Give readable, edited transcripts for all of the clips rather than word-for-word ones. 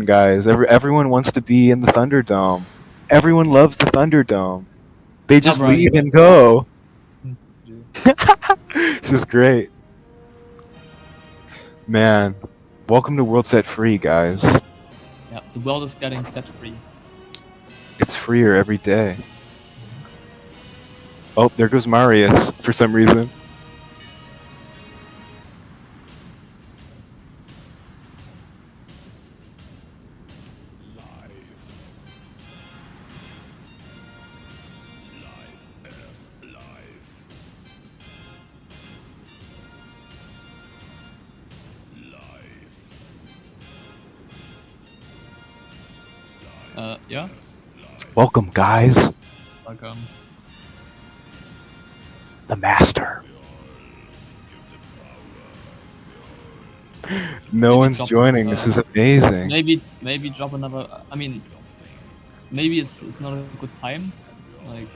guys. Everyone wants to be in the Thunderdome. Everyone loves the Thunderdome. They just Bavaria. leave and go. This is great. Man, welcome to World Set Free, guys. Yeah, the world is getting set free. It's freer every day. Oh, there goes Marius for some reason. Yeah. Welcome, guys. Welcome. The Master. No one's joining. This is amazing. Maybe drop another. I mean, maybe it's not a good time. Like,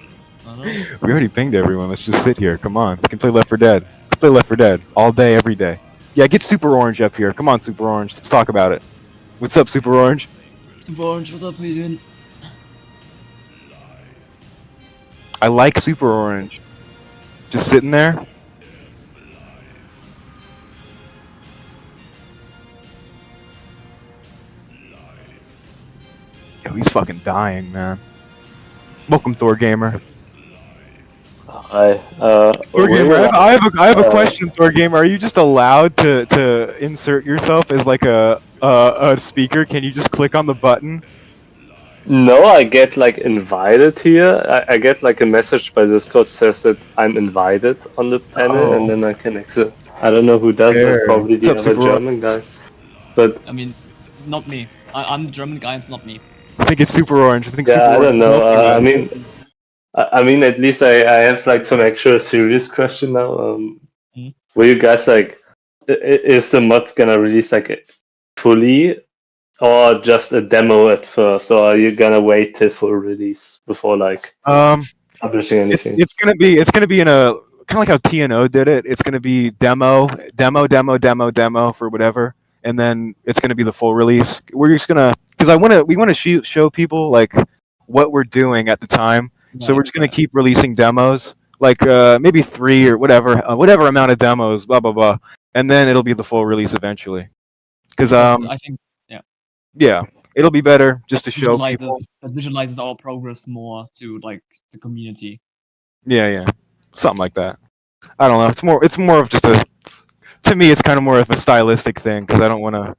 I don't know. We already pinged everyone. Let's just sit here. Come on. We can play Left 4 Dead. Let's play Left 4 Dead all day, every day. Yeah, get Super Orange up here. Come on, Super Orange. Let's talk about it. What's up, Super Orange? Super Orange, what's up, man? I like Super Orange. Just sitting there. Yo, he's fucking dying, man. Welcome, Thor Gamer. Hi. Thor Gamer, I have a question, Thor Gamer. Are you just allowed to insert yourself as like a speaker? Can you just click on the button? No, I get like invited here. I get like a message by Discord says that I'm invited on the panel, and then I can exit. I don't know who does that. Probably the other German guy. But I mean, not me. I'm the German guy. It's not me. I think it's Super Orange. I think. Yeah, Super I don't know. Orange. I mean, at least I have like some extra serious question now. Were you guys like, is the mod gonna release like fully, or just a demo at first, or are you gonna wait till full release before like publishing anything? It's gonna be in a kind of like how TNO did it. It's gonna be demo for whatever, and then it's gonna be the full release. We're just gonna because we want to show people like what we're doing at the time. So we're just gonna keep releasing demos, like maybe 3 or whatever amount of demos, blah blah blah, and then it'll be the full release eventually. Because I think yeah, it'll be better just to show people. That visualizes our progress more to like the community. Yeah, something like that. I don't know. It's more of just a. To me, it's kind of more of a stylistic thing because I don't want to.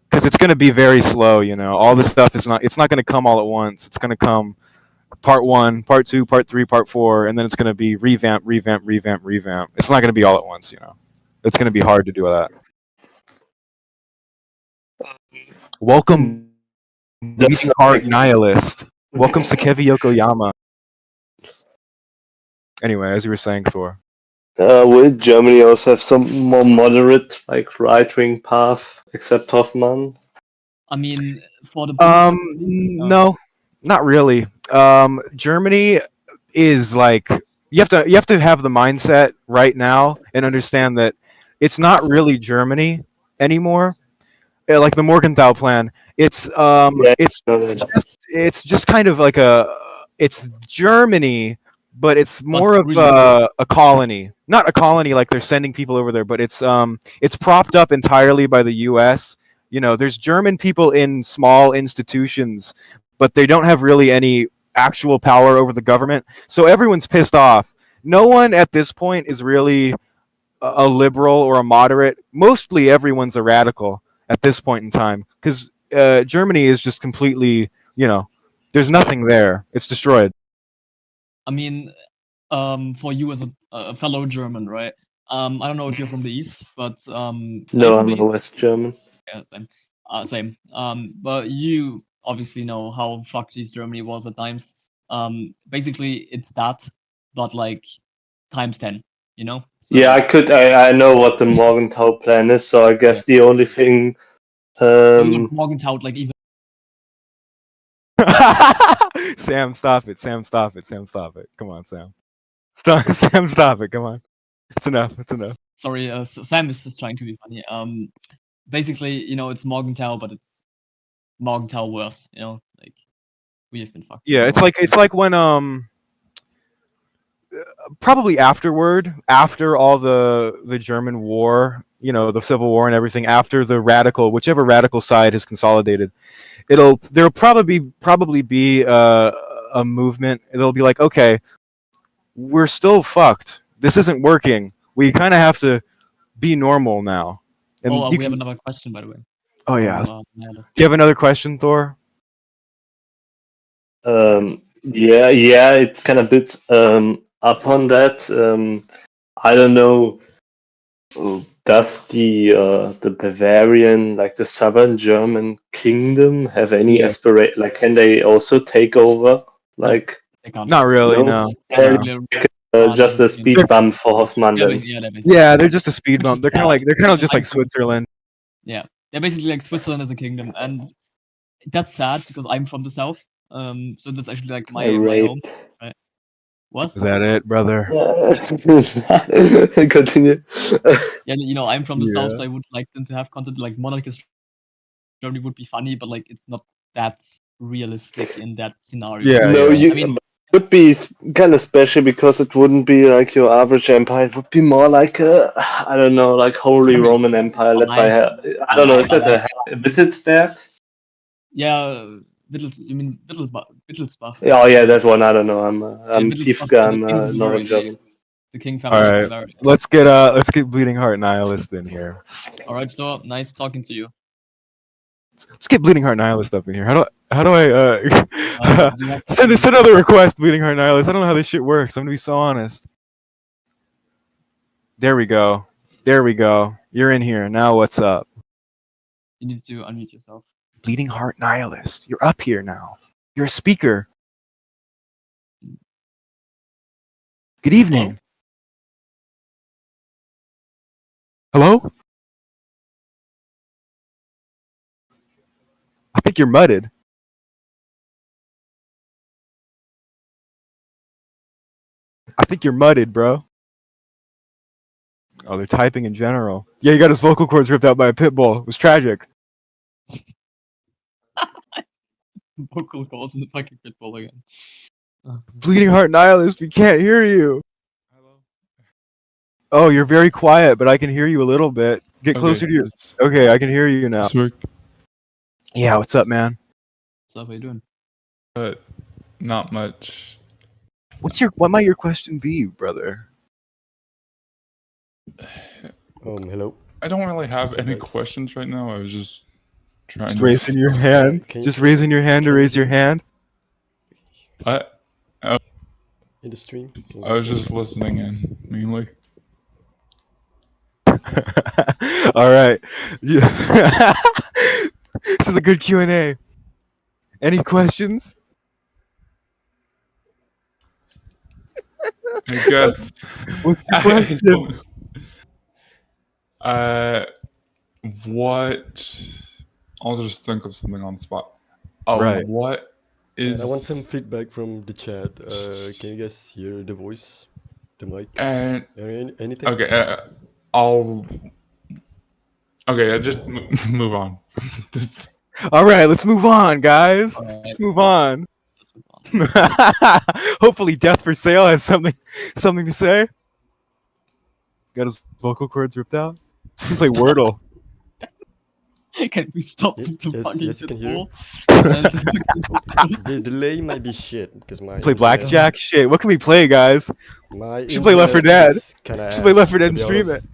Because it's going to be very slow, you know. All this stuff is not. It's not going to come all at once. It's going to come part 1, part 2, part 3, part 4, and then it's going to be revamp. It's not going to be all at once, you know. It's going to be hard to do that. Welcome, Heart Nihilist. Welcome, Sakevi Yokoyama. Anyway, as you were saying, Thor. Will Germany also have some more moderate, like right-wing path, except Hoffmann? I mean, for the no, not really. Germany is like you have to have the mindset right now and understand that it's not really Germany anymore. Like the Morgenthau plan, it's just kind of like it's Germany, but it's more of a colony. Not a colony like they're sending people over there, but it's propped up entirely by the US. You know, there's German people in small institutions, but they don't have really any actual power over the government. So everyone's pissed off. No one at this point is really a liberal or a moderate. Mostly everyone's a radical at this point in time because Germany is just completely, you know, there's nothing there. It's destroyed. I mean, for you as a fellow German, right? I don't know if you're from the East, but no, I'm a West German. Yeah, same. But you obviously know how fucked East Germany was at times. Basically, it's that, but like times 10. You know? So yeah, I know what the Morgenthau plan is, so I guess the only thing. Morgenthau, like even. Sam, stop it! Sam, stop it! Sam, stop it! Come on, Sam. Sam, stop it! Come on. It's enough. Sorry, Sam is just trying to be funny. Basically, you know, it's Morgenthau, but it's Morgenthau worse. Like we have been fucked. Yeah, it's like when probably after all the German war, the Civil War and everything, after whichever radical side has consolidated, there'll probably be a movement. It'll be like, okay, we're still fucked. This isn't working. We kind of have to be normal now. And we have another question, by the way. Oh yeah. Do you have another question, Thor? Yeah, it kind of bits up on that. I don't know. Does the Bavarian, like the southern German kingdom, have any aspiration? Like, can they also take over? Like, they can't. Not really. No? No. Just a speed bump for Hoffmann. Yeah, they're just a speed bump. They're kind of just like Switzerland. Yeah, they're basically like Switzerland as a kingdom, and that's sad because I'm from the south. So that's actually like my home. Right? What? Is that it, brother? Continue. Yeah, I'm from the south, so I would like them to have content like monarchist Germany would be funny, but like it's not that realistic in that scenario. Yeah. No, yeah. I mean, it would be kind of special because it wouldn't be like your average empire. It would be more like I don't know, like Holy Roman Empire led by I don't know. Is that a Wittelsberg? Yeah. You mean Wittelsbach? Oh yeah, that one. I don't know. I'm Piefke. I'm Northern German. The king family. All right, Bavaria. let's get Bleeding Heart Nihilist in here. All right, so nice talking to you. Let's get Bleeding Heart Nihilist up in here. How do I send another request, Bleeding Heart Nihilist? I don't know how this shit works. I'm gonna be so honest. There we go. You're in here now. What's up? You need to unmute yourself. Bleeding Heart Nihilist. You're up here now. You're a speaker. Good evening. Hello? I think you're mudded. Bro. Oh, they're typing in general. Yeah, he got his vocal cords ripped out by a pit bull. It was tragic. Vocal cords in the fucking pit bull again. Bleeding Heart Nihilist, we can't hear you. Hello? Oh, you're very quiet, but I can hear you a little bit. Get closer to your... Okay, I can hear you now. Yeah, what's up, man? What's up, how you doing? Not much. What might your question be, brother? Hello. I don't really have any questions right now. I was just trying to raising your hand. Just raising your hand to raise your hand. What? In the stream. I was just listening in, mainly. All right. Yeah. This is a good Q&A. Any questions? I guess. What's your question? What? I'll just think of something on the spot. Oh, right. What is? I want some feedback from the chat. Can you guys hear the voice, the mic, anything? Okay. Okay. Just move on. All right. Let's move on, guys. Let's move on. Hopefully, Death for Sale has something to say. Got his vocal cords ripped out. He can play Wordle. Can we stop the fucking yes, you can hear. The delay might be shit because my play blackjack. Shit, what can we play, guys? Should play Left 4 Dead. Should play Left 4 Dead and stream it.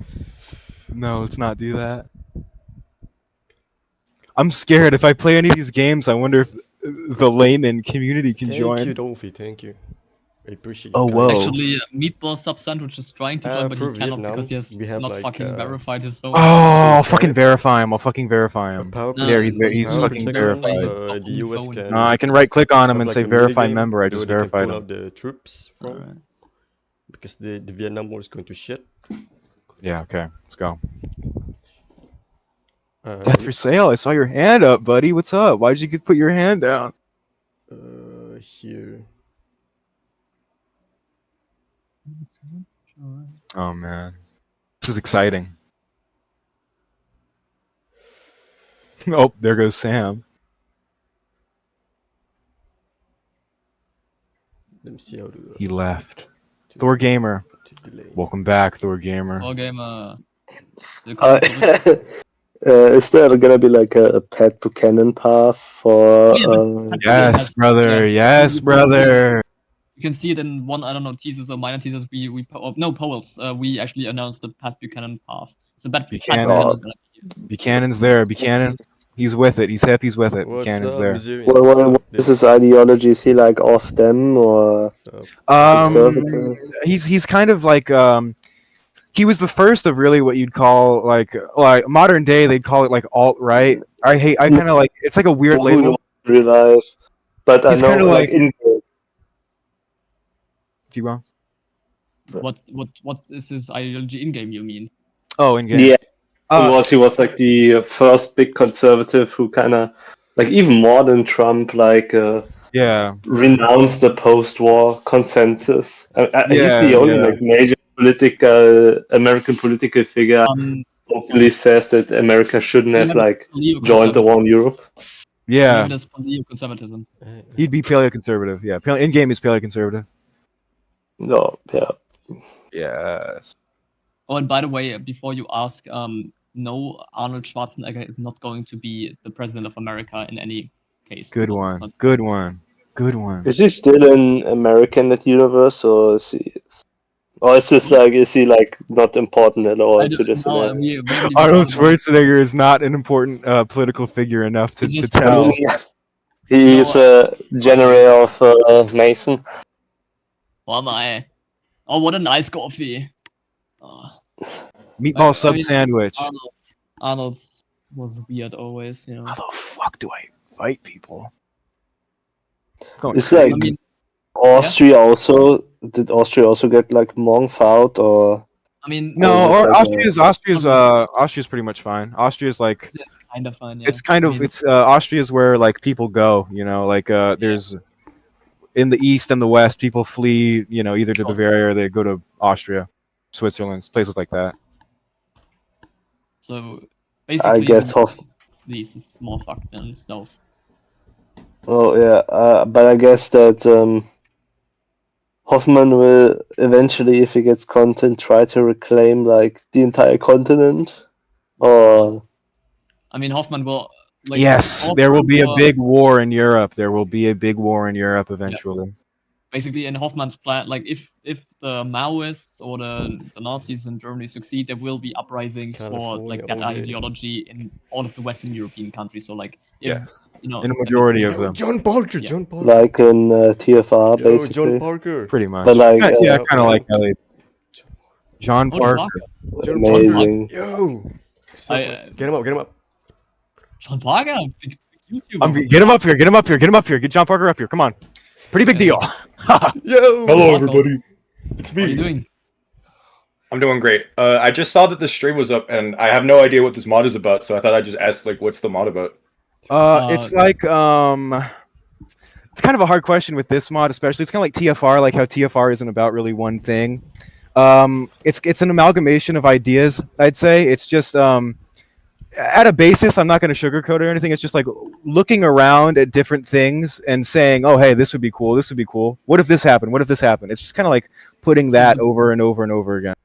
No, let's not do that. I'm scared. If I play any of these games, I wonder if the layman community can join. Thank you, Dolphy. Thank you. I appreciate it. Oh, whoa. Actually, Meatball Sub Sandwich is trying to join, but he cannot because he has not fucking verified his phone. Oh, I'll fucking verify him. There, he's fucking verified. The US can. I can right click on him and say verify member. I just verified him. The troops from because the Vietnam War is going to shit. Yeah. Okay. Let's go. Death for Sale. I saw your hand up, buddy. What's up? Why'd you put your hand down? Here. Oh man, this is exciting. Oh, there goes Sam. Let me see how to. He left. Thor Gamer. Delay. Welcome back, Thor Gamer. War Gamer. Willkommen zurück. Is there gonna be like a Pat Buchanan path for? Yes, brother. Yes, brother. You can see it in one, I don't know, teasers or minor teasers. Polls. We actually announced the Pat Buchanan path. So Buchanan. Buchanan's there. Buchanan. He's with it. He's happy. He's with it. What's Buchanan's up, there. Missouri? What is his ideology? Is he like off them or? conservative? He's kind of like he was the first of really what you'd call like modern day they'd call it like alt right. I kind of like it's like a weird label. Real life, but He's I know kinda like in. Keep going. What is his ideology in game? You mean? Oh, in game. Yeah, he was like the first big conservative who kind of like even more than Trump Yeah. renounced the post-war consensus. He's the only like major American political figure who openly says that America shouldn't have like joined the war in Europe. Yeah. That's paleo-conservatism. He'd be paleoconservative. Yeah. In game is paleoconservative. No, yeah. Yes. Oh, and by the way, before you ask, no, Arnold Schwarzenegger is not going to be the president of America in any case. Good So one. it's not- Good one. Good one. Is he still in America in that universe, or is he? Or is this like is he like not important at all I to don't this? know, event? we haven't Arnold even- Schwarzenegger is not an important political figure enough to He just- tell. He is a general of Mason. Oh my! Oh, what a nice coffee! Oh, Meatball sub I mean, sandwich. Arnold's was weird always, you know. How the fuck do I fight people? Going It's crazy. like I mean, Austria also. Did Austria also get like Monk out or? I mean, No, Or is or it like Austria's pretty much fine. Austria's like it's kind of fun. Yeah. it's kind I of mean, it's Austria's where like people go, you know, like there's in the east and the west people flee, you know, either to Bavaria or they go to Austria, Switzerland, places like that. so basically, I guess this is more fucked than itself. Oh yeah, but I guess that Hoffman will eventually, if he gets content, try to reclaim like the entire continent. Or I mean, Hoffman will. Like, Yes, all there will be a for- big war in Europe. There will be a big war in Europe eventually. Basically, in Hoffman's plan, like if the Maoists or the Nazis in Germany succeed, there will be uprisings for like that California, okay. ideology in all of the Western European countries. So like, if, Yes, you know, in a majority of Yo, them, John Parker, Yeah. John Parker. like in TFR, Yo, basically. John Parker. pretty much. But like, yeah, uh, kind of like Ellie. John Oh, Parker. Parker. John Amazing. Yo. Sup, I, man? Get him up, get him up. John Parker, big YouTuber. Get him up here. Get him up here. Get him up here. Get John Parker up here. Come on. Pretty big deal. Yo. Hello, everybody. It's What are you me. doing? I'm doing great. I just saw that the stream was up, and I have no idea what this mod is about, so I thought I'd just ask, like, what's the mod about? It's like it's kind of a hard question with this mod, especially. It's kind of like TFR, like how TFR isn't about really one thing. It's an amalgamation of ideas. I'd say it's just at a basis. I'm not going to sugarcoat it or anything. It's just like looking around at different things and saying, "Oh, hey, this would be cool. This would be cool. What if this happened? What if this happened?" It's just kind of like putting that over and over and over again.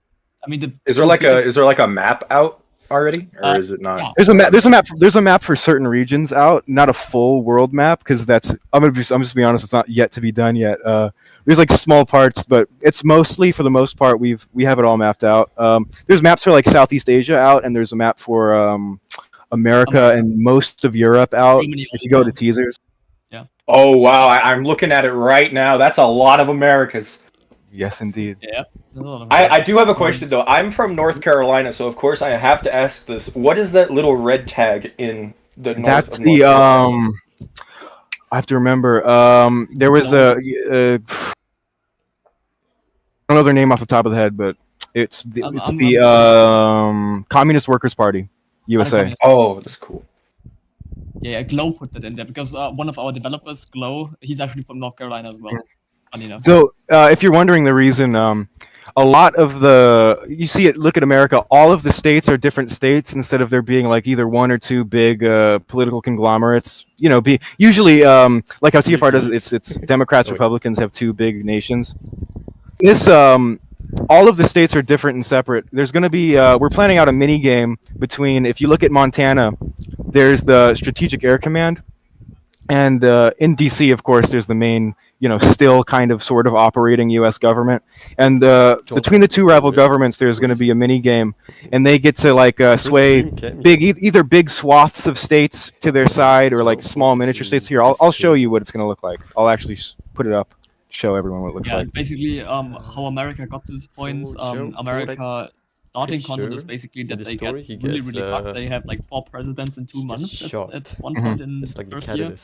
I mean, Is there like a map out already, or is it not? yeah. There's a map for certain regions out, not a full world map because I'm just be honest, it's not yet to be done yet. There's like small parts, but it's mostly for the most part we have it all mapped out. There's maps for like Southeast Asia out, and there's a map for America and most of Europe out. Germany If you go to also. teasers, Oh wow, I'm looking at it right now. That's a lot of Americas. yes, indeed. Yeah. I do have a question though. I'm from North Carolina, so of course I have to ask this. What is that little red tag in the north? That's of the North Carolina? I have to remember. There was I don't know their name off the top of the head, but it's the Communist Workers Party, USA. Oh, that's cool. Yeah, Glow put that in there because one of our developers, Glow, he's actually from North Carolina as well. Funny enough. So, if you're wondering the reason, a lot of you see it. Look at America. All of the states are different states instead of there being like either one or two big political conglomerates. You know, usually like how TFR does it. It's Democrats, Republicans have two big nations. This all of the states are different and separate. There's going to be we're planning out a mini game between. If you look at Montana, there's the Strategic Air Command, and in DC, of course, there's the main, still kind of sort of operating U.S. government. And between the two rival governments, there's going to be a mini game, and they get to like sway either big swaths of states to their side or like small miniature states. Here, I'll show you what it's going to look like. I'll actually put it up, show everyone what it looks like. Basically, how America got to this point. America starting content is basically that they get really fucked. They have like 4 presidents in 2 months at one point in the first year.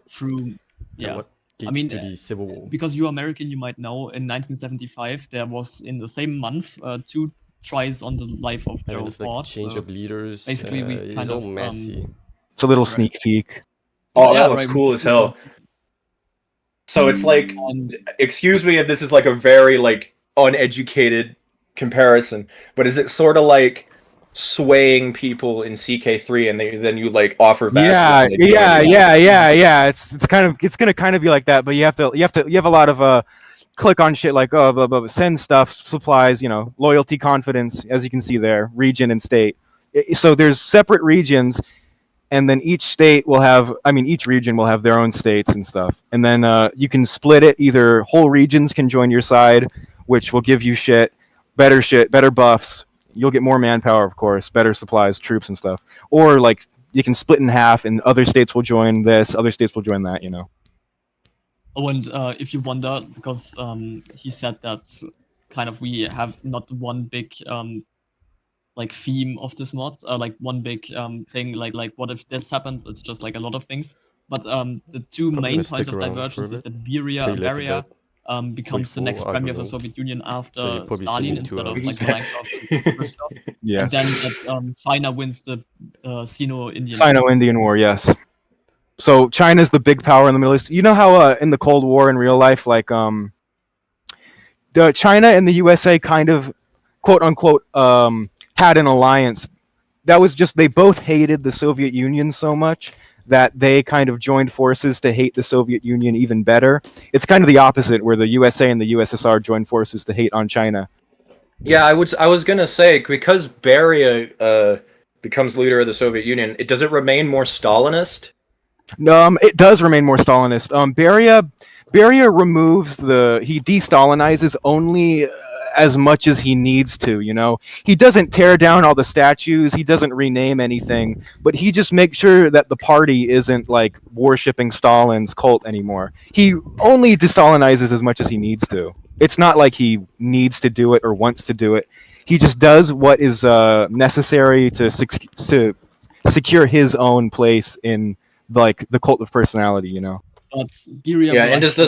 Through I mean, to the Civil War. Because you're American, you might know. In 1975, there was in the same month 2 tries on the life of Joe Ford. Like change of leaders. Basically, we kind of messy. It's a little sneak peek. Oh, that looks cool as hell. So it's like, excuse me if this is like a very like uneducated comparison, but is it sort of like swaying people in CK3 and then you like offer yeah. It's gonna kind of be like that, but you have a lot of click on shit like send stuff, supplies, loyalty, confidence, as you can see there, region and state. So there's separate regions, and then each region will have their own states and stuff, and then you can split it. Either whole regions can join your side, which will give you better buffs. You'll get more manpower, of course, better supplies, troops and stuff. Or like you can split in half, and other states will join this, other states will join that. Oh, and if you wonder, because he said that kind of we have not one big like theme of this mod, like one big thing, like what if this happened? It's just like a lot of things. But the two main points of divergence is that Bavaria becomes the next premier of the Soviet Union after Stalin instead of like Khrushchev. Yes. And then that China wins the Sino-Indian Sino-Indian War, yes. So China's the big power in the Middle East. You know how in the Cold War in real life, like China and the USA kind of quote unquote had an alliance. That was just they both hated the Soviet Union so much that they kind of joined forces to hate the Soviet Union even better. It's kind of the opposite, where the USA and the USSR joined forces to hate on China. Yeah, I was gonna say, because Beria becomes leader of the Soviet Union, does it remain more Stalinist? It does remain more Stalinist. Beria removes he de-Stalinizes only as much as he needs to, He doesn't tear down all the statues, he doesn't rename anything, but he just makes sure that the party isn't like worshipping Stalin's cult anymore. He only de-Stalinizes as much as he needs to. It's not like he needs to do it or wants to do it. He just does what is necessary to secure his own place in like the cult of personality, And does the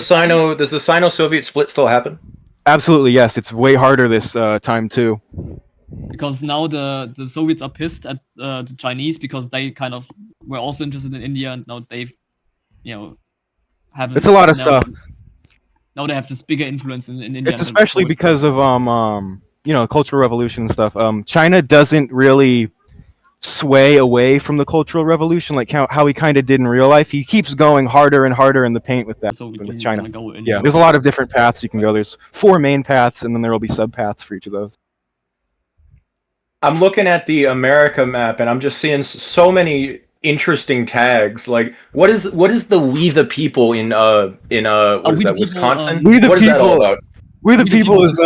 Sino-Soviet split still happen? Absolutely, yes. It's way harder this time too. Because now the Soviets are pissed at the Chinese because they kind of were also interested in India, and now they've, have. It's a lot of stuff. Now they have this bigger influence in India. It's especially because of Cultural Revolution and stuff. China doesn't really sway away from the Cultural Revolution like how he kind of did in real life. He keeps going harder and harder in the paint with that. So with China. There's a lot of different paths you can go. There's 4 main paths, and then there will be sub paths for each of those. I'm looking at the America map, and I'm just seeing so many interesting tags. Like, what is the We the People in Wisconsin? We the What is that all People. about? We the People is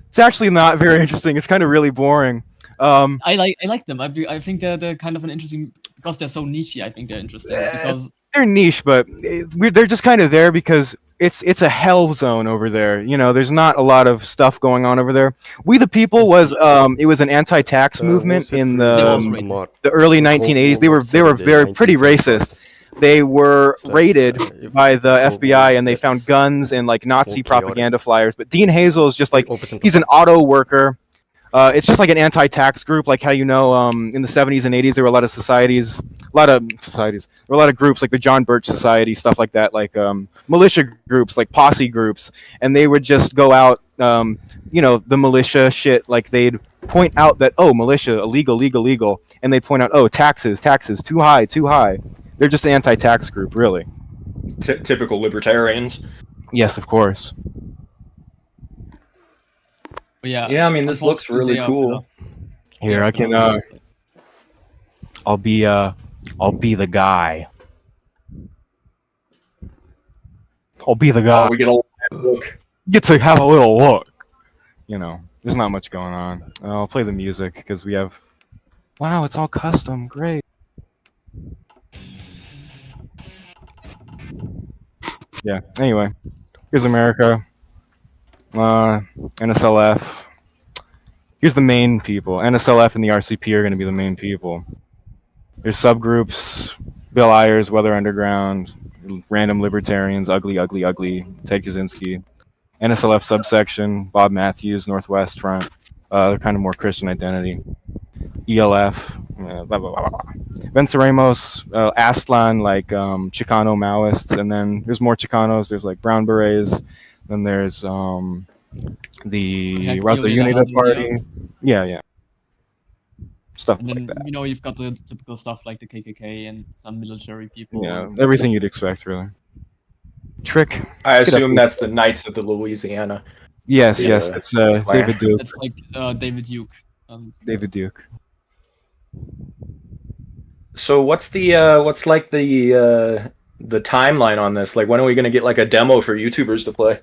it's actually not very interesting. It's kind of really boring. I like them. I think they're kind of an interesting, because they're so niche. I think they're interesting because they're niche, but they're just kind of there because it's a hell zone over there. There's not a lot of stuff going on over there. We the People was it was an anti-tax movement in the early 1980s. They were pretty racist. They were raided by the FBI, and they found guns and like Nazi propaganda flyers. But Dean Hazel is just like, he's an auto worker. It's just like an anti-tax group, like how in the 70s and 80s there were a lot of groups like the John Birch Society, stuff like that, like militia groups, like posse groups, and they would just go out, the militia shit, like they'd point out that, oh, militia, illegal, and they'd point out, oh, taxes, too high. They're just an anti-tax group, really. Typical libertarians. Yes, of course. But yeah. Yeah, I mean, this looks really cool. Here, I can. I'll be the guy. I'll be the guy. We get a look. Get to have a little look. There's not much going on. I'll play the music because we have. Wow, it's all custom. Great. Yeah. Anyway, here's America. NSLF. Here's the main people. NSLF and the RCP are going to be the main people. There's subgroups: Bill Ayers, Weather Underground, Random Libertarians, Ugly, Ted Kaczynski. NSLF subsection: Bob Matthews, Northwest Front. They're kind of more Christian identity. ELF, blah, blah, blah, blah. Venceremos, Aztlan, like Chicano Maoists, and then there's more Chicanos. There's like Brown Berets. Then there's the Raza Unida Party. Yeah. Stuff and then, like that. You've got the typical stuff like the KKK and some military people. Yeah, everything you'd expect, really. Trick. I assume that's the Knights of the Louisiana. Yes, that's David Duke. It's like David Duke. David Duke. So what's the timeline on this? Like, when are we gonna get like a demo for YouTubers to play?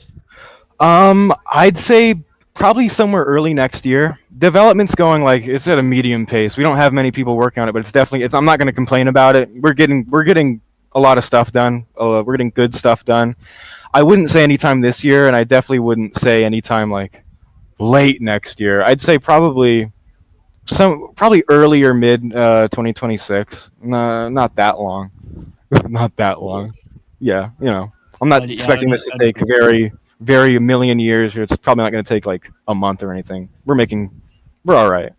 I'd say probably somewhere early next year. Development's going it's at a medium pace. We don't have many people working on it, but it's definitely. I'm not going to complain about it. We're getting a lot of stuff done. We're getting good stuff done. I wouldn't say anytime this year, and I definitely wouldn't say anytime like late next year. I'd say probably early or mid 2026. Not that long. Not that long. Yeah, I'm not expecting this to take very a million years. It's probably not going to take like a month or anything. We're all right.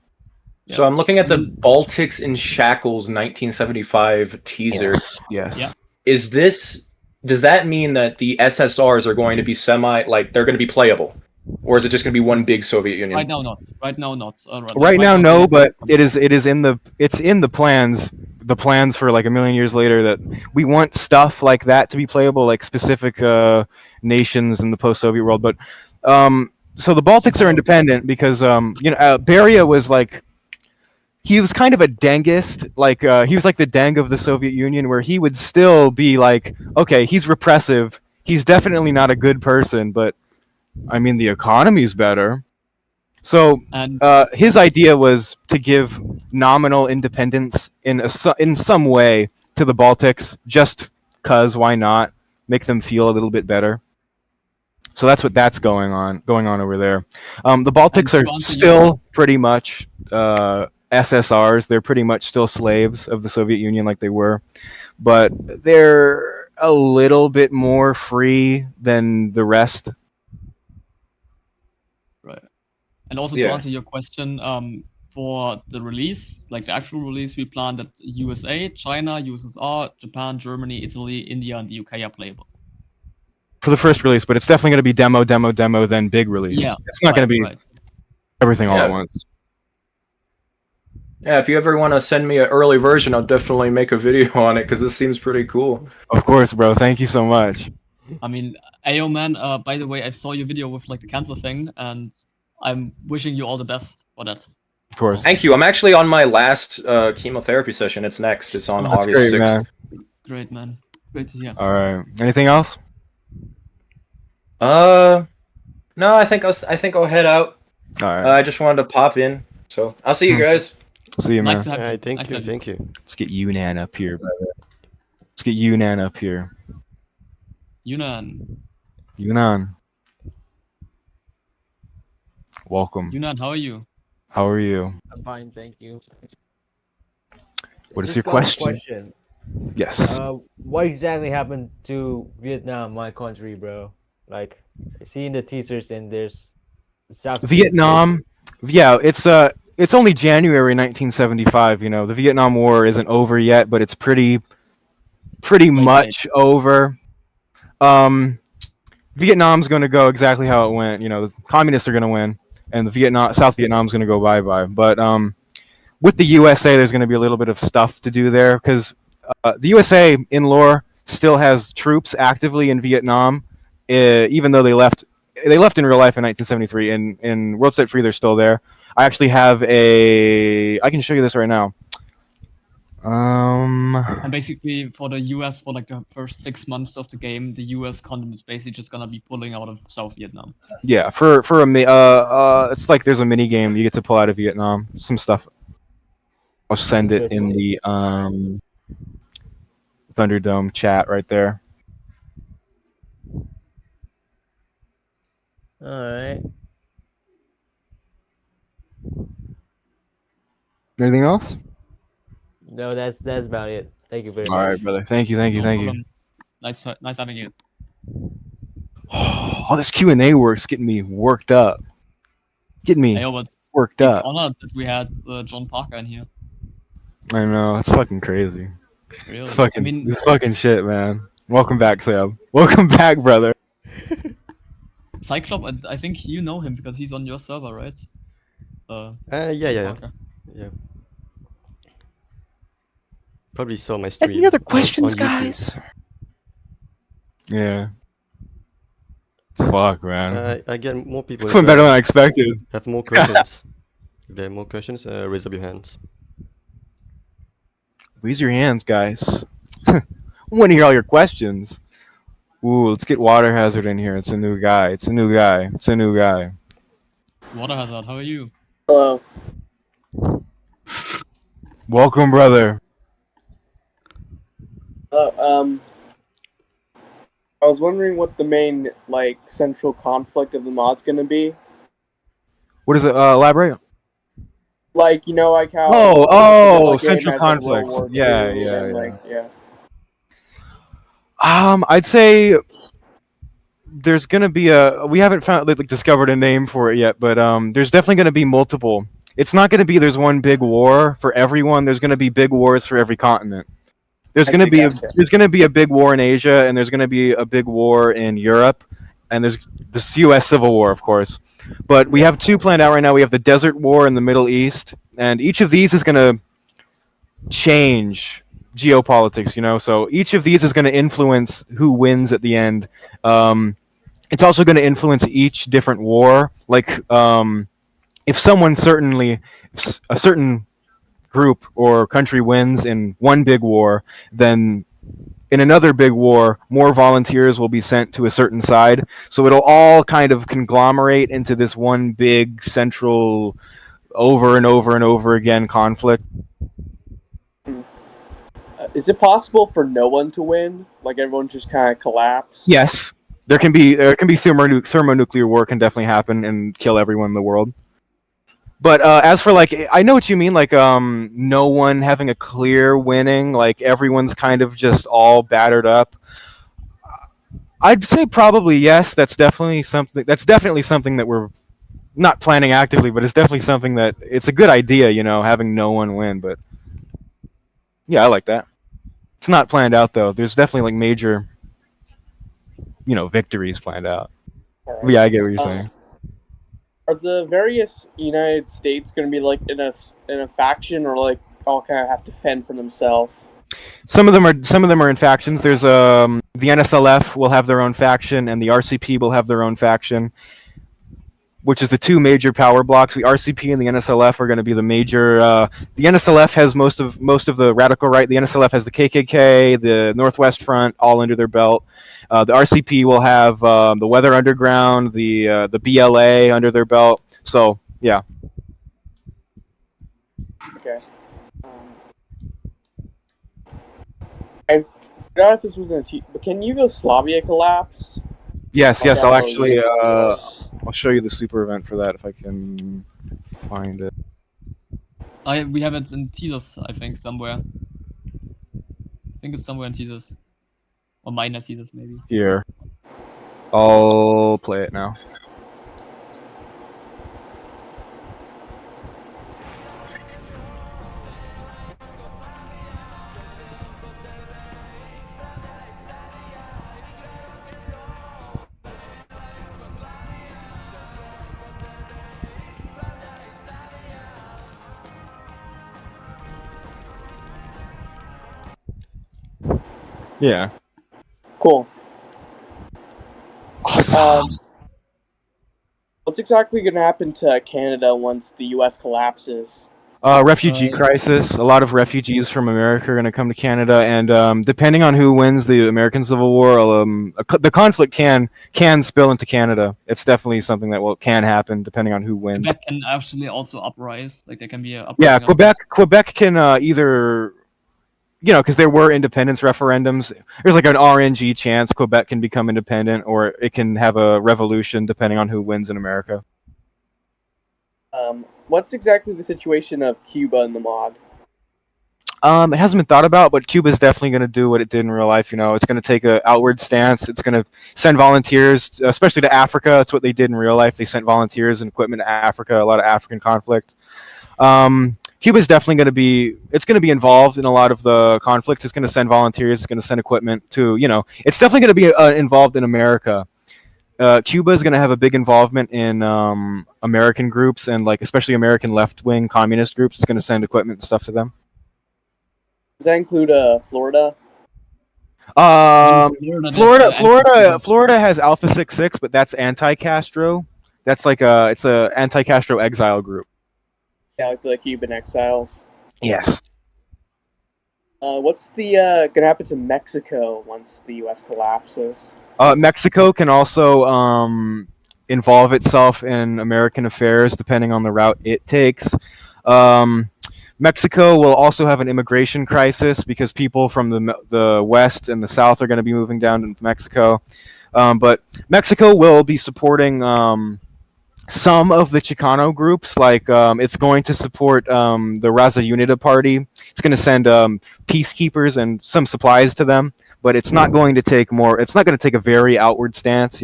Yeah. So I'm looking at the Baltics in Shackles 1975 teaser. Yes. Yeah. Does that mean that the SSRs are going to be they're going to be playable? Or is it just going to be one big Soviet Union? Right now, not. Right now, no, but it's in the plans. The plans for like a million years later that we want stuff like that to be playable, like specific nations in the post-Soviet world. But so the Baltics are independent because Beria was like, he was kind of a Dengist, like he was like the Deng of the Soviet Union, where he would still be like, okay, he's repressive, he's definitely not a good person, but I mean the economy's better. So his idea was to give nominal independence in some way to the Baltics, just cause why not make them feel a little bit better. So that's going on over there. The Baltics are still pretty much SSRs. They're pretty much still slaves of the Soviet Union, like they were, but they're a little bit more free than the rest. And also to answer your question, for the release, like the actual release, we plan that USA, China, USSR, Japan, Germany, Italy, India, and the UK are playable. For the first release, but it's definitely going to be demo, then big release. Yeah, it's not going to be everything all at once. Yeah, if you ever want to send me an early version, I'll definitely make a video on it because this seems pretty cool. Of course, bro. Thank you so much. I mean, Ayo man, by the way, I saw your video with like the cancer thing, and I'm wishing you all the best for that. Of course. Thank you. I'm actually on my last chemotherapy session. It's next. It's on August 6th. Man. Great, man. Great to hear. All right. Anything else? No, I think I'll head out. All right. I just wanted to pop in. So I'll see you guys. See you, man. Nice to have you. Thank you. Let's get Yunnan up here, brother. Let's get Yunnan up here. Yunnan. Welcome. Yunnan, how are you? How are you? I'm fine, thank you. What is your question? Yes. What exactly happened to Vietnam, my country, bro? Like, I see in the teasers and there's South Vietnam Yeah, it's only January 1975. You know, the Vietnam War isn't over yet, but it's pretty much over. Vietnam's going to go exactly how it went. You know, the communists are going to win, and the South Vietnam's going to go bye-bye. But with the USA, there's going to be a little bit of stuff to do there because the USA in lore still has troops actively in Vietnam, even though they left. They left in real life in 1973. In World Set Free, they're still there. I actually have I can show you this right now. And basically, for the US, for like the first 6 months of the game, the US content is basically just gonna be pulling out of South Vietnam. Yeah, it's like there's a mini game you get to pull out of Vietnam. Some stuff. I'll send it in the Thunderdome chat right there. All right. Anything else? No, that's about it. Thank you very All much. right, brother. Thank you. Nice having you. Oh, this Q&A work's getting me worked up. Getting me worked up. Honored that we had John Parker in here. I know, it's fucking crazy. Really? It's fucking shit, man. Welcome back, Sam. Welcome back, brother. Cyclops, I think you know him because he's on your server, right? Yeah. Probably saw my stream. Any other questions, on guys? Yeah. Fuck, man. Again, more people. This went better than I expected. Have more questions? If there are more questions, raise up your hands. Raise your hands, guys. I want to hear all your questions. Ooh, let's get Water Hazard in here. It's a new guy. Water Hazard, how are you? Hello. Welcome, brother. I was wondering what the main, central conflict of the mod's gonna be. What is it? Elaborate. How... central conflict. World War Yeah, II yeah. yeah. I'd say there's gonna be we haven't discovered a name for it yet, but there's definitely gonna be multiple. It's not gonna be there's one big war for everyone. There's gonna be big wars for every continent. There's gonna be a big war in Asia, and there's gonna be a big war in Europe, and there's this U.S. Civil War, of course. But we have two planned out right now. We have the Desert War in the Middle East, and each of these is gonna change geopolitics, you know, so each of these is going to influence who wins at the end. It's also going to influence each different war. Like if a certain group or country wins in one big war, then in another big war more volunteers will be sent to a certain side, so it'll all kind of conglomerate into this one big central over and over and over again conflict. Is it possible for no one to win? Like everyone just kind of collapse? Yes, there can be thermonuclear war can definitely happen and kill everyone in the world. But as for I know what you mean. No one having a clear winning. Like everyone's kind of just all battered up. I'd say probably yes. That's definitely something that we're not planning actively, but it's definitely something that it's a good idea. You know, having no one win. But yeah, I like that. It's not planned out though. There's definitely major, victories planned out. Right. But yeah, I get what you're saying. Are the various United States going to be in a faction, or all kind of have to fend for themselves? Some of them are in factions. There's the NSLF will have their own faction, and the RCP will have their own faction, which is the two major power blocks. The RCP and the NSLF are going to be the major. The NSLF has most of the radical right. The NSLF has the KKK, the Northwest Front, all under their belt. The RCP will have the Weather Underground, the BLA under their belt. So yeah. Okay. I forgot if this was in a but can Yugoslavia collapse? Yes. I'll actually. I'll show you the super event for that if I can find it. We have it in teasers, I think, somewhere. I think it's somewhere in teasers. Or minor teasers, maybe. Here. I'll play it now. Yeah. Cool. Awesome. What's exactly going to happen to Canada once the U.S. collapses? Refugee crisis. A lot of refugees from America are going to come to Canada, and depending on who wins the American Civil War, the conflict can spill into Canada. It's definitely something that can happen depending on who wins. Quebec can actually also uprise. Like there can be a uprising. Yeah, Quebec can either, because there were independence referendums. There's like an RNG chance Quebec can become independent, or it can have a revolution depending on who wins in America. What's exactly the situation of Cuba in the mod? It hasn't been thought about, but Cuba's definitely going to do what it did in real life. It's going to take an outward stance. It's going to send volunteers, especially to Africa. That's what they did in real life. They sent volunteers and equipment to Africa. A lot of African conflict. Cuba's definitely going to be involved in a lot of the conflicts. It's going to send volunteers. It's going to send equipment to, it's definitely going to be involved in America. Cuba is going to have a big involvement in American groups and especially American left-wing communist groups. It's going to send equipment and stuff to them. Does that include Florida? Florida has Alpha 66, but that's anti-Castro. That's it's a anti-Castro exile group. Yeah, like the Cuban exiles. Yes. What's the gonna happen to Mexico once the U.S. collapses? Mexico can also involve itself in American affairs depending on the route it takes. Mexico will also have an immigration crisis because people from the West and the South are going to be moving down to Mexico. But Mexico will be supporting some of the Chicano groups. It's going to support the Raza Unida party. It's going to send peacekeepers and some supplies to them. But it's not going to take a very outward stance,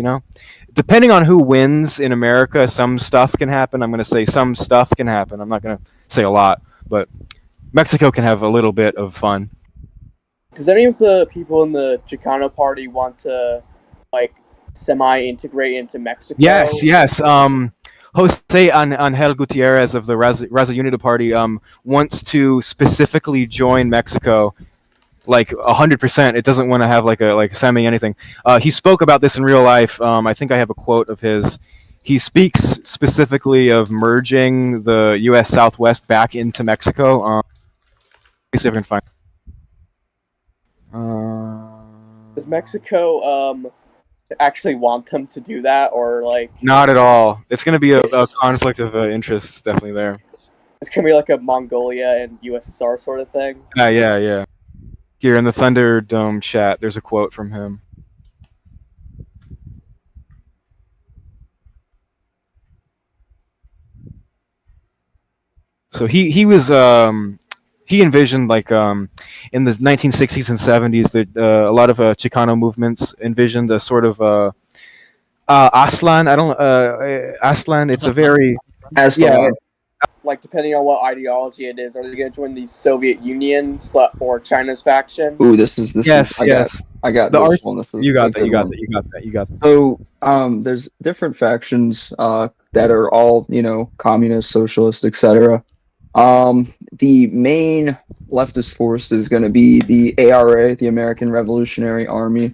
Depending on who wins in America, some stuff can happen. I'm going to say some stuff can happen. I'm not going to say a lot, but Mexico can have a little bit of fun. Does any of the people in the Chicano party want to, semi-integrate into Mexico? Yes. Jose Angel Gutierrez of the Raza Unida party wants to specifically join Mexico. 100%. It doesn't want to have a semi anything. He spoke about this in real life. I think I have a quote of his. He speaks specifically of merging the U.S. Southwest back into Mexico. Let me see if I can find. Does Mexico actually want them to do that, or Not at all. It's going to be a conflict of interests definitely there. It's going to be a Mongolia and USSR sort of thing. Yeah. Here in the Thunderdome chat, there's a quote from him. So he was he envisioned in the 1960s and 70s that a lot of Chicano movements envisioned a sort of Aslan. Aslan. It's a very Aslan. Depending on what ideology it is, are they going to join the Soviet Union or China's faction? Ooh, this is yes. I got the this one. This is you got that. So there's different factions that are all communist, socialist, etc. The main leftist force is going to be the ARA, the American Revolutionary Army.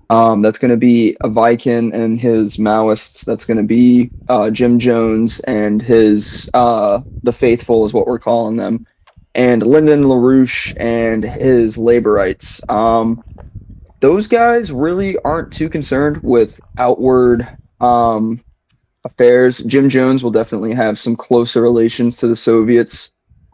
That's going to be a Viking and his Maoists. That's going to be Jim Jones and his the Faithful is what we're calling them, and Lyndon LaRouche and his Laborites. Those guys really aren't too concerned with outward affairs. Jim Jones will definitely have some closer relations to the Soviets.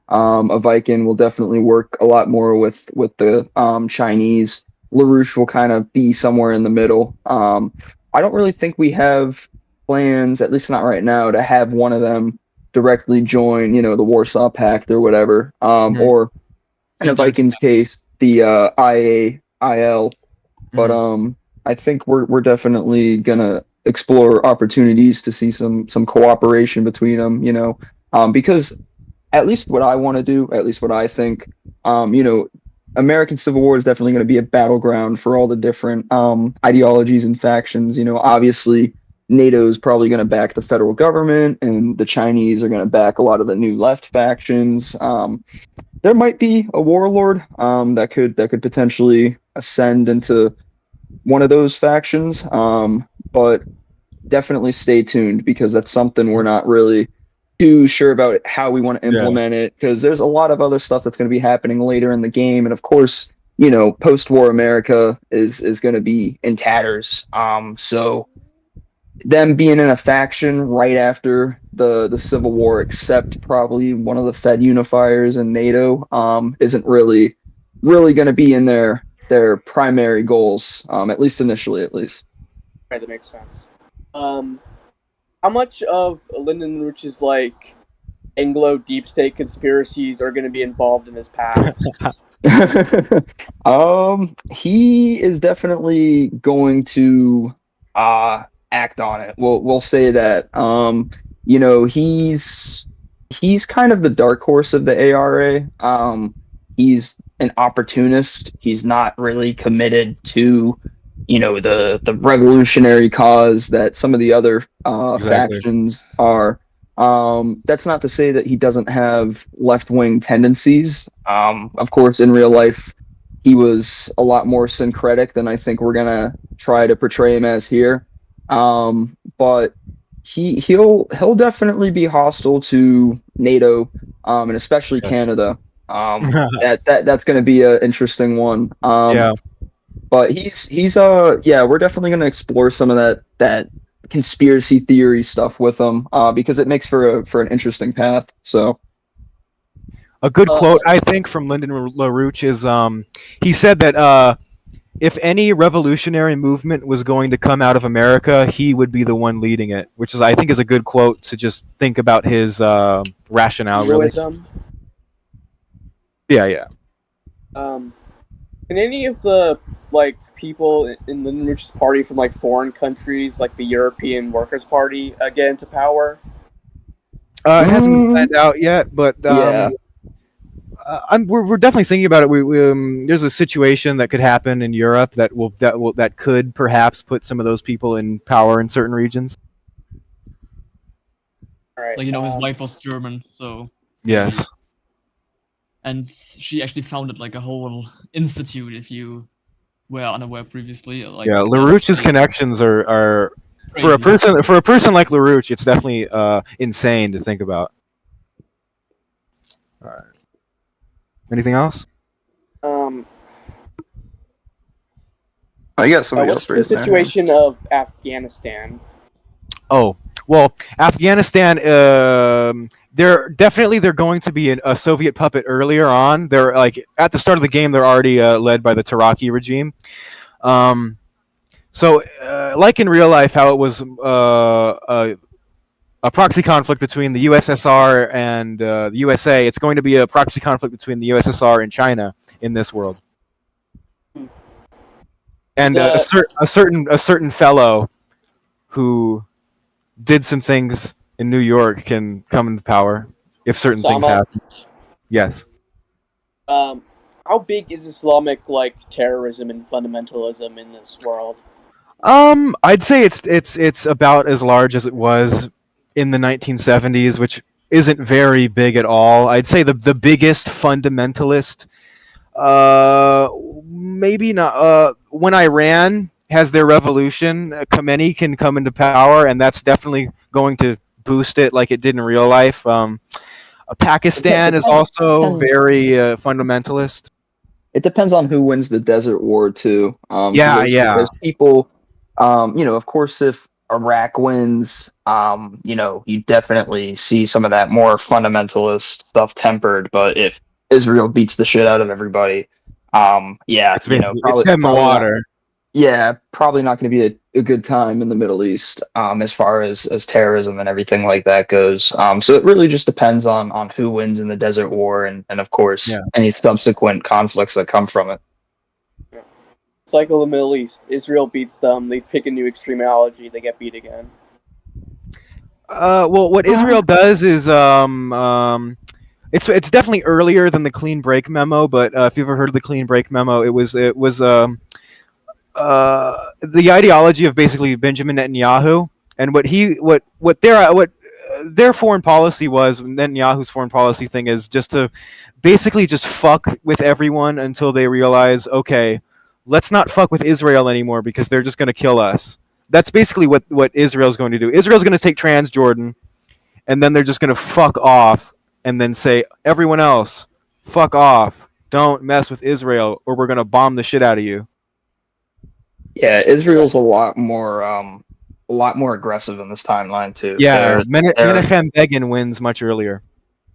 A Viking will definitely work a lot more with the Chinese. LaRouche will kind of be somewhere in the middle. I don't really think we have plans, at least not right now, to have one of them directly join, the Warsaw Pact or whatever. Or in a Vikings case, the IAIL. But I think we're definitely gonna explore opportunities to see some cooperation between them, because at least what I want to do, at least what I think, American Civil War is definitely going to be a battleground for all the different ideologies and factions. Obviously NATO is probably going to back the federal government, and the Chinese are going to back a lot of the new left factions. There might be a warlord that could potentially ascend into one of those factions. But definitely stay tuned because that's something we're not really too sure about how we want to implement it, because there's a lot of other stuff that's going to be happening later in the game, and of course, you know, post-war America is going to be in tatters. So them being in a faction right after the Civil War, except probably one of the Fed unifiers and NATO, isn't really going to be in their primary goals, at least initially, at least. Right, that makes sense. How much of Lyndon LaRouche's like Anglo deep state conspiracies are going to be involved in this path? He is definitely going to act on it. We'll say that. You know, he's kind of the dark horse of the ARA. He's an opportunist. He's not really committed to, you know, the revolutionary cause that some of the other factions are. That's not to say that he doesn't have left-wing tendencies. Of course, in real life, he was a lot more syncretic than I think we're gonna try to portray him as here. But he'll definitely be hostile to NATO, and especially Canada. That's gonna be an interesting one. But he's we're definitely going to explore some of that conspiracy theory stuff with him, because it makes for an interesting path. So a good quote I think from Lyndon LaRouche is he said that if any revolutionary movement was going to come out of America, he would be the one leading it, which is I think is a good quote to just think about his rationale. Really. Yeah. Can any of the like people in Lyndon LaRouche's party from like foreign countries, like the European Workers' Party, get into power? It hasn't been planned out yet, but we're definitely thinking about it. There's a situation that could happen in Europe that could perhaps put some of those people in power in certain regions. All right. Like, you know, his wife was German, so yes. And she actually founded like a whole institute, if you were unaware previously. Like, yeah, LaRouche's connections are for a person like LaRouche, it's definitely insane to think about. All right. Anything else? I got somebody else. What's the situation of Afghanistan? Oh, well, Afghanistan, they're going to be a Soviet puppet earlier on. They're like at the start of the game, they're already led by the Taraki regime. So, like in real life, how it was a proxy conflict between the USSR and the USA, it's going to be a proxy conflict between the USSR and China in this world. And a certain fellow who did some things in New York can come into power if certain things happen. Yes. How big is Islamic like terrorism and fundamentalism in this world? I'd say it's about as large as it was in the 1970s, which isn't very big at all. I'd say the biggest fundamentalist, maybe not. When Iran has their revolution, Khomeini can come into power, and that's definitely going to boost it like it did in real life. Pakistan is also very fundamentalist. It depends on who wins the Desert War too. There's people, of course, if Iraq wins, you definitely see some of that more fundamentalist stuff tempered. But if Israel beats the shit out of everybody, probably it's dead in the water. Probably not going to be a good time in the Middle East, as far as terrorism and everything like that goes. So it really just depends on who wins in the Desert War and of course, any subsequent conflicts that come from it. Cycle of the Middle East. Israel beats them. They pick a new extremeology. They get beat again. Well, what Israel does is it's definitely earlier than the Clean Break Memo. But if you've ever heard of the Clean Break Memo, it was the ideology of basically Benjamin Netanyahu and what their foreign policy was. Netanyahu's foreign policy thing is just to basically just fuck with everyone until they realize, okay, let's not fuck with Israel anymore because they're just going to kill us. That's basically what Israel's going to do. Israel's going to take Transjordan, and then they're just going to fuck off and then say, everyone else, fuck off. Don't mess with Israel or we're going to bomb the shit out of you. Yeah, Israel's a lot more aggressive in this timeline too. Yeah, Menachem Begin wins much earlier.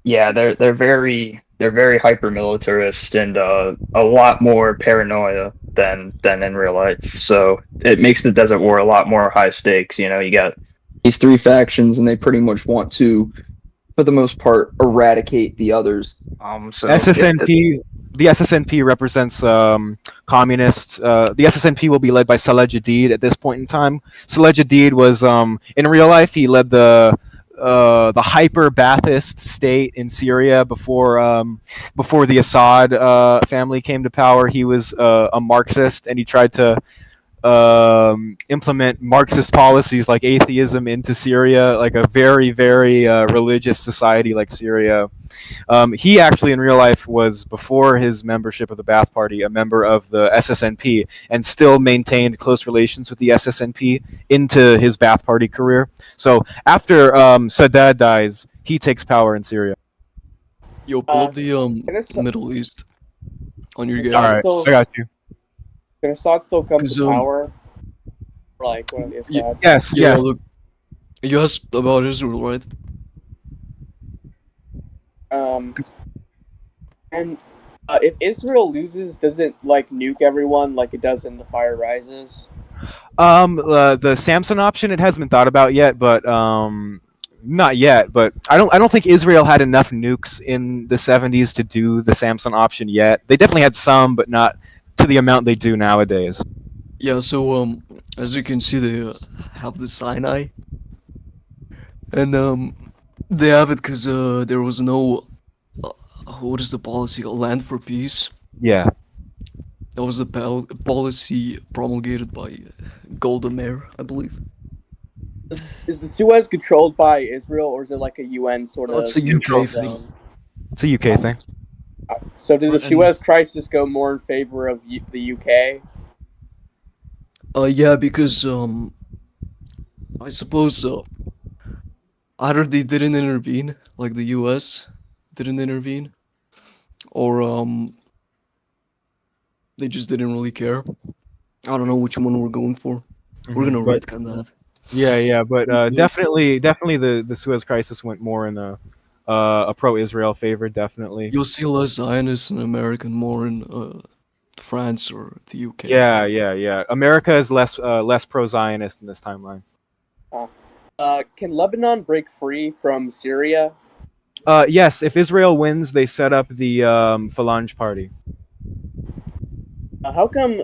Yeah, they're very hyper militarist and a lot more paranoia than in real life. So it makes the Desert War a lot more high stakes. You know, you got these three factions, and they pretty much want to, for the most part, eradicate the others. So SSNP, the SSNP represents communists. The SSNP will be led by Saleh Jadid at this point in time. Saleh Jadid was in real life, he led the hyper Ba'athist state in Syria before the Assad family came to power. He was a Marxist, and he tried to implement Marxist policies like atheism into Syria, like a very, very religious society like Syria. He actually in real life was, before his membership of the Ba'ath Party, a member of the SSNP, and still maintained close relations with the SSNP into his Ba'ath Party career. So after Sadat dies, he takes power in Syria. Yo, pull up the Middle East on your game. All right, I got you. Can Assad still come to power? Like one of the Assads? Yes, Yeah, yes. look, you asked about Israel, right? And if Israel loses, does it like nuke everyone like it does in The Fire Rises? The Samson option, it hasn't been thought about yet, but not yet. But I don't think Israel had enough nukes in the 70s to do the Samson option yet. They definitely had some, but not to the amount they do nowadays. Yeah, so as you can see, they have the Sinai, and they have it because there was no what is the policy called? Land for Peace. Yeah. That was a policy promulgated by Golda Meir, I believe. Is the Suez controlled by Israel, or is it like a UN sort of? It's a UK thing. It's a UK thing. So did the Suez Crisis go more in favor of the UK? Yeah, because I suppose either they didn't intervene, like the US didn't intervene, or they just didn't really care. I don't know which one we're going for. We're gonna retcon that. Yeah, but definitely the Suez Crisis went more in a pro-Israel favor, definitely. You'll see less Zionists in America and more in France or the UK. Yeah. America is less pro-Zionist in this timeline. Can Lebanon break free from Syria? Yes, if Israel wins, they set up the Phalange Party. How come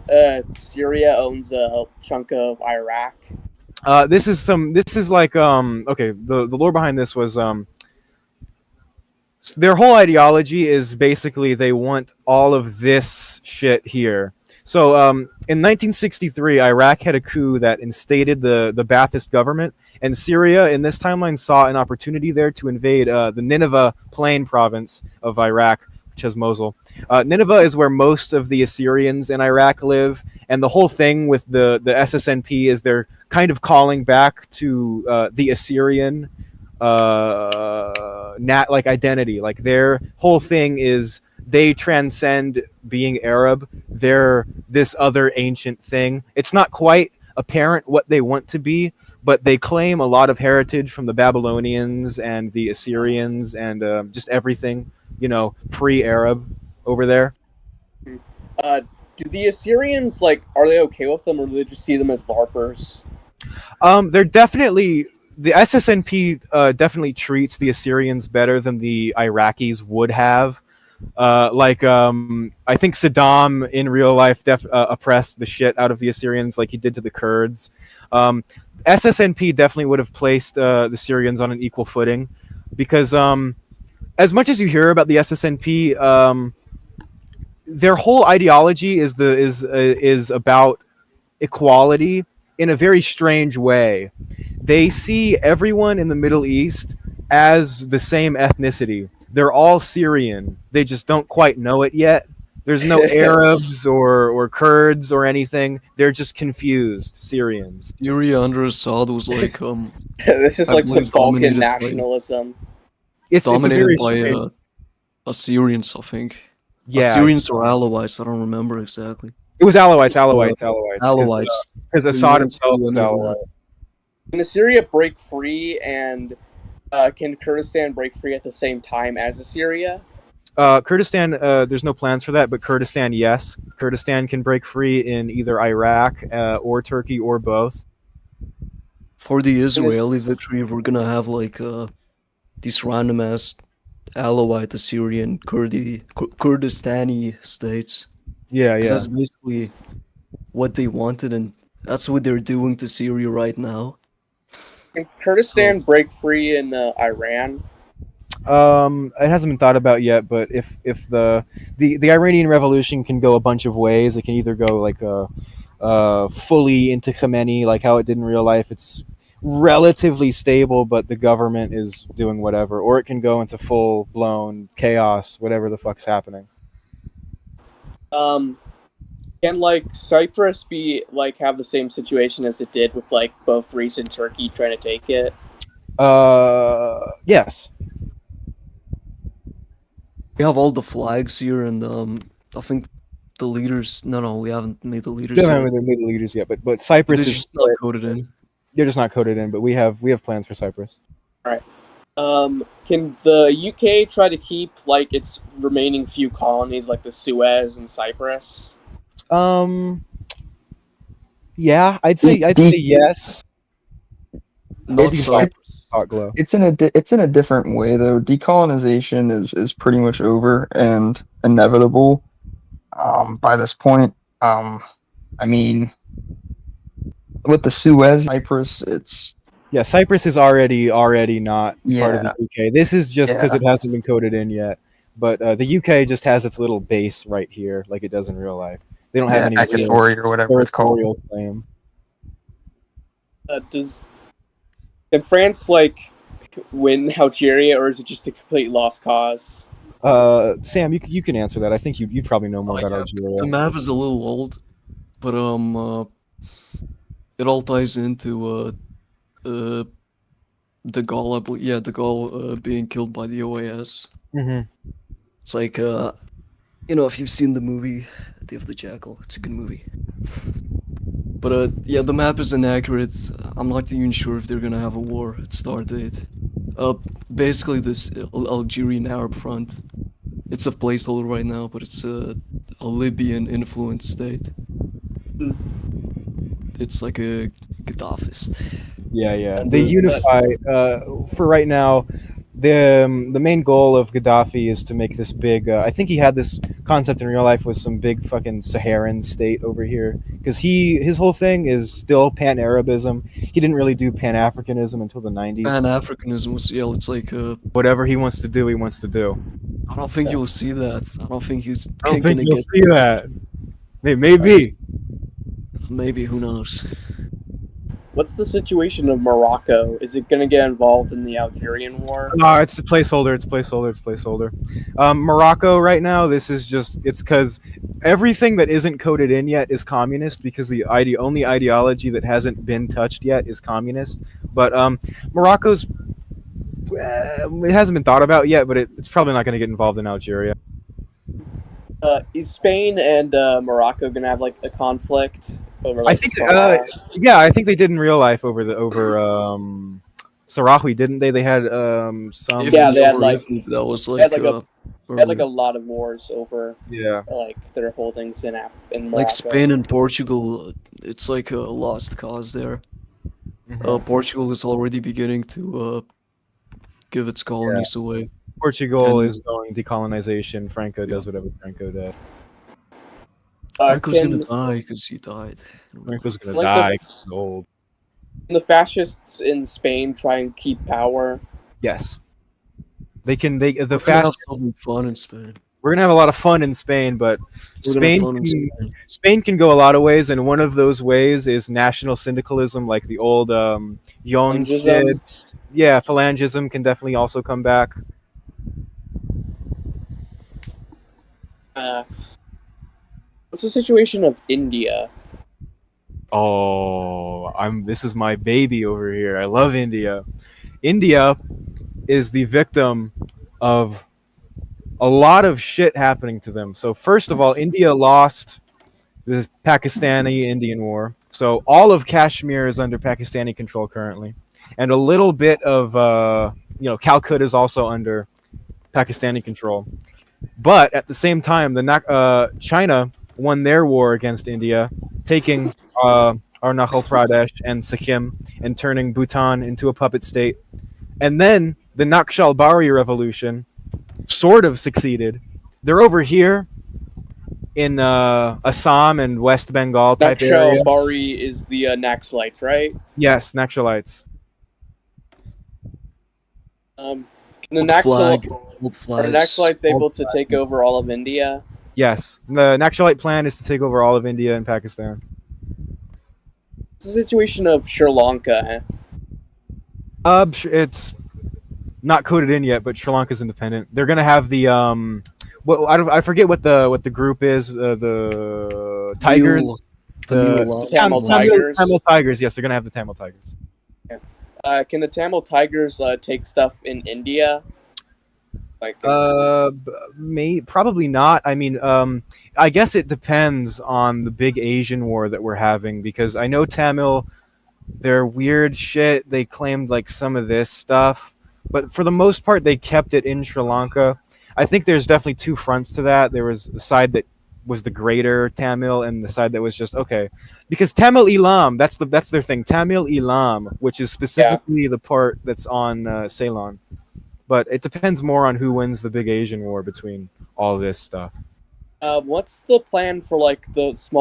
Syria owns a chunk of Iraq? This is like okay, the lore behind this was their whole ideology is basically they want all of this shit here. So in 1963, Iraq had a coup that instated the Ba'athist government, and Syria in this timeline saw an opportunity there to invade the Nineveh Plain province of Iraq, which has Mosul. Nineveh is where most of the Assyrians in Iraq live, and the whole thing with the SSNP is they're kind of calling back to the Assyrian like identity. Like their whole thing is they transcend being Arab. They're this other ancient thing. It's not quite apparent what they want to be, but they claim a lot of heritage from the Babylonians and the Assyrians and just everything, pre-Arab over there. Do the Assyrians, are they okay with them, or do they just see them as LARPers? They're definitely... The SSNP definitely treats the Assyrians better than the Iraqis would have. I think Saddam in real life oppressed the shit out of the Assyrians like he did to the Kurds. SSNP definitely would have placed the Syrians on an equal footing because as much as you hear about the SSNP, their whole ideology is about equality in a very strange way. They see everyone in the Middle East as the same ethnicity. They're all Syrian. They just don't quite know it yet. There's no Arabs or Kurds or anything. They're just confused Syrians. Syria under Assad was like This is I like some believe Balkan dominated by- nationalism. It's a dominated very by strange- Assyrians, I think. yeah. Assyrians or Alawites, I don't remember exactly. It was Alawites. Alawites. Because So you Assad wouldn't himself see was any of Alawite. that. Can Assyria break free, and can Kurdistan break free at the same time as Assyria? Kurdistan, there's no plans for that, but Kurdistan, yes. Kurdistan can break free in either Iraq or Turkey or both. For the Israeli This- victory, we're gonna have like these random ass Alawite, Assyrian, Kurdistani states. Yeah, 'Cause yeah. that's basically what they wanted, and that's what they're doing to Syria right now. Can Kurdistan break free in Iran? It hasn't been thought about yet, but if the Iranian Revolution can go a bunch of ways, it can either go like fully into Khamenei, like how it did in real life. It's relatively stable, but the government is doing whatever, or it can go into full blown chaos, whatever the fuck's happening. Can like Cyprus be like have the same situation as it did with like both Greece and Turkey trying to take it? Yes. We have all the flags here, and I think the leaders. No, we haven't made the leaders. They Yet. haven't made the leaders yet, but Cyprus They're is just not coded in. they're just not coded in. But we have plans for Cyprus. Can the UK try to keep like its remaining few colonies, like the Suez and Cyprus? Yeah, I'd say yes. Not It's- Cyprus. Hot glow. It's in a different way though. Decolonization is pretty much over and inevitable by this point. I mean, with the Suez, Cyprus, it's Yeah, Cyprus is already not part of the Yeah. UK. This is just because Yeah. it hasn't been coded in yet. But the UK just has its little base right here, like it does in real life. They don't have any real Equatoria or whatever it's called. territorial claim. Can France like win Algeria, or is it just a complete lost cause? Sam, you can answer that. I think you probably know more about Algeria. The map is a little old, but it all ties into the Gaul, I believe. Yeah, the Gaul being killed by the OAS. Mm-hmm. It's like if you've seen the movie Day of the Jackal, it's a good movie. But yeah, the map is inaccurate. I'm not even sure if they're gonna have a war at start date. Basically this Algerian Arab Front. It's a placeholder right now, but it's a Libyan influenced state. It's like a Gaddafist. Yeah. And They the- unify. For right now, the main goal of Gaddafi is to make this big. I think he had this concept in real life with some big fucking Saharan state over here, because his whole thing is still Pan-Arabism. He didn't really do Pan-Africanism until the 90s. Pan-Africanism was, yeah, it's like Whatever he wants to do, he wants to do. I don't think you'll see that. I don't think he's I don't gonna think you'll get see that. Maybe. maybe, who knows. What's the situation of Morocco? Is it going to get involved in the Algerian war? No, it's a placeholder. It's placeholder. Morocco right now. This is just. It's because everything that isn't coded in yet is communist, because the only ideology that hasn't been touched yet is communist. But Morocco's. It hasn't been thought about yet, but it's probably not going to get involved in Algeria. Is Spain and Morocco going to have like a conflict over? I Like, think. Salah? Yeah, I think they did in real life over Sarawi, didn't they? They had some. Yeah, they had, like- that was they had, like, like, They had like a earlier. lot of wars over Yeah. like their holdings in Morocco. Like Spain and Portugal, it's like a lost cause there. Mhm. Portugal is already beginning to give its colonies away. Portugal And- is going decolonization. Franco does whatever Franco did. Franco's can, gonna die because he died. Franco's gonna Like die. the- 'Cause he's old. can the fascists in Spain try and keep power? Yes. They can. The We're gonna have fast. something fun in Spain. We're gonna have a lot of fun in Spain, but We're gonna have Spain fun in can, Spain. Spain can go a lot of ways, and one of those ways is national syndicalism, like the old Jones Phalangism? did. Yeah, phalangism can definitely also come back. What's the situation of India? Oh, this is my baby over here. I love India. India is the victim of a lot of shit happening to them. So first of all, India lost the Pakistani-Indian war. So all of Kashmir is under Pakistani control currently. And a little bit of Calcutta is also under Pakistani control. But at the same time, China won their war against India, taking Arunachal Pradesh and Sikkim and turning Bhutan into a puppet state. And then the Naxalbari revolution sort of succeeded. They're over here in Assam and West Bengal type area. Naxalbari is the Naxalites, right? Yes, Naxalites. The Naxalites able to take over all of India? Yes, the Naxalite plan is to take over all of India and Pakistan. What's the situation of Sri Lanka? It's not coded in yet, but Sri Lanka's independent. They're gonna have the I forget what the group is. The Tigers, the Tamil Tigers. Tamil Tigers. Yes, they're gonna have the Tamil Tigers. Can the Tamil Tigers take stuff in India? Probably not. I mean, I guess it depends on the big Asian war that we're having, because I know Tamil, they're weird shit. They claimed like some of this stuff, but for the most part, they kept it in Sri Lanka. I think there's definitely two fronts to that. There was the side that was the greater Tamil, and the side that was just okay, because Tamil Elam, that's their thing. Tamil Elam, which is specifically the part that's on Ceylon. But it depends more on who wins the big Asian war between all this stuff. What's the plan for like the small